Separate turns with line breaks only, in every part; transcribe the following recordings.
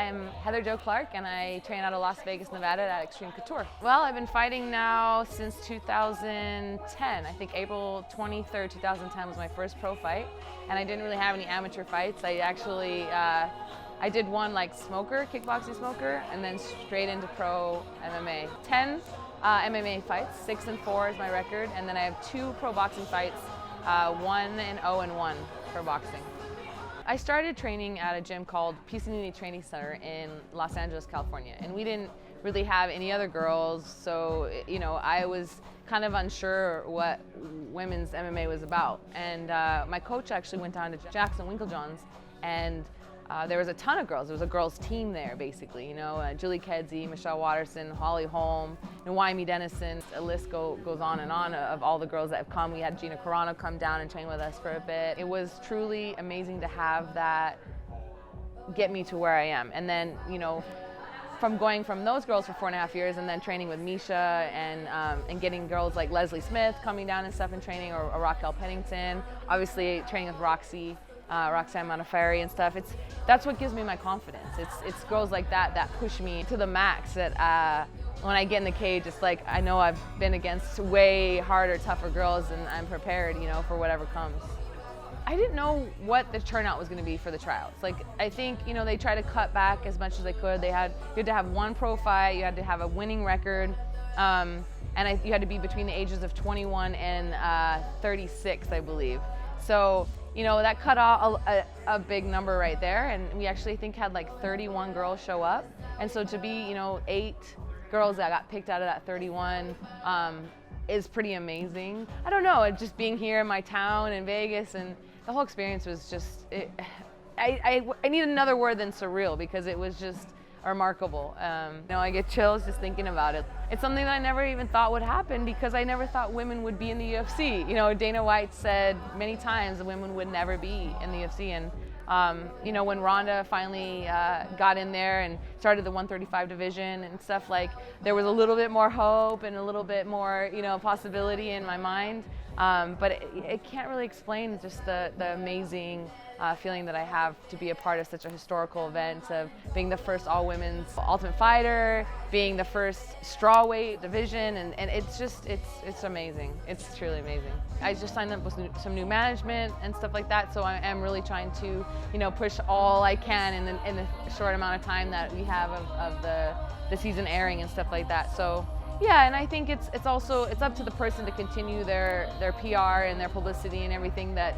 I'm Heather Jo Clark, and I train out of Las Vegas, Nevada at Extreme Couture. Well, I've been fighting now since 2010. I think April 23rd, 2010 was my first pro fight, and I didn't really have any amateur fights. I actually, I did one like smoker, kickboxing smoker, and then straight into pro MMA. 10 MMA fights, 6-4 is my record, and then I have 2 pro boxing fights, 1-0-1 for boxing. I started training at a gym called Peace and Unity Training Center in Los Angeles, California, and we didn't really have any other girls, so I was kind of unsure what women's MMA was about. And my coach actually went down to Jackson Winklejohn's, and there was a ton of girls. There was a girls' team there, basically. Julie Kedzie, Michelle Watterson, Holly Holm, Noemi Dennison. A list goes on of all the girls that have come. We had Gina Carano come down and train with us for a bit. It was truly amazing to have that get me to where I am. And then, from going from those girls for 4.5 years, and then training with Misha and getting girls like Leslie Smith coming down and stuff and training, or Raquel Pennington. Obviously, training with Roxanne Modafferi and stuff. That's what gives me my confidence. It's girls like that push me to the max. That when I get in the cage, it's like I know I've been against way harder, tougher girls, and I'm prepared, for whatever comes. I didn't know what the turnout was going to be for the tryouts. I think they try to cut back as much as they could. You had to have 1 pro fight. You had to have a winning record, and you had to be between the ages of 21 and 36, I believe. So. That cut off a big number right there, and we actually had like 31 girls show up. And so to be, 8 girls that got picked out of that 31 is pretty amazing. I don't know, just being here in my town in Vegas, and the whole experience was just, I need another word than surreal, because it was just remarkable. I get chills just thinking about it. It's something that I never even thought would happen, because I never thought women would be in the UFC. Dana White said many times that women would never be in the UFC, and when Ronda finally got in there and started the 135 division and stuff, there was a little bit more hope and a little bit more possibility in my mind, but it can't really explain just the amazing feeling that I have to be a part of such a historical event, of being the first all-women's Ultimate Fighter, being the first strawweight division, and it's amazing. It's truly amazing. I just signed up with some new management and stuff like that, so I am really trying to push all I can in the short amount of time that we have of the season airing and stuff like that. So yeah, and I think it's up to the person to continue their PR and their publicity and everything that.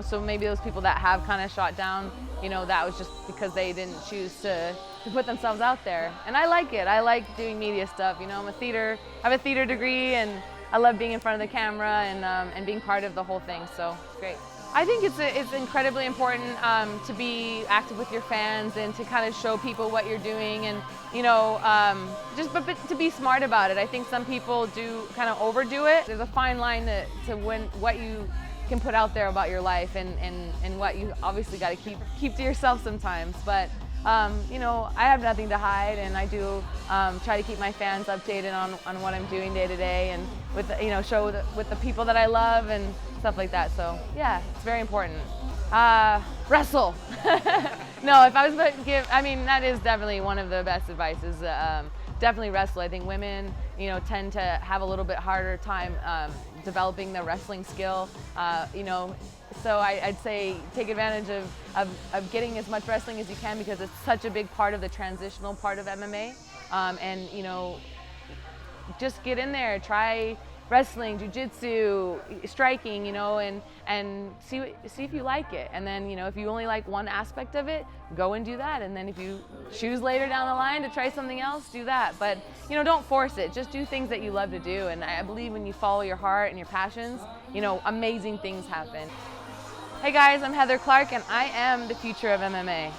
So maybe those people that have kind of shot down, that was just because they didn't choose to put themselves out there. And I like it. I like doing media stuff. I have a theater degree, and I love being in front of the camera and being part of the whole thing. So it's great. I think it's incredibly important to be active with your fans and to kind of show people what you're doing, and but to be smart about it. I think some people do kind of overdo it. There's a fine line to what you can put out there about your life and what you obviously got to keep to yourself sometimes. But I have nothing to hide, and I do try to keep my fans updated on what I'm doing day to day, and with with the people that I love and stuff like that. So yeah, it's very important. Wrestle. No, if I was going to give, that is definitely one of the best advices. Definitely wrestle. I think women, tend to have a little bit harder time developing the wrestling skill. So I'd say take advantage of getting as much wrestling as you can, because it's such a big part of the transitional part of MMA. And just get in there, try wrestling, jiu-jitsu, striking, and see if you like it. And then, if you only like one aspect of it, go and do that. And then if you choose later down the line to try something else, do that. But, don't force it. Just do things that you love to do. And I believe when you follow your heart and your passions, amazing things happen. Hey guys, I'm Heather Clark, and I am the future of MMA.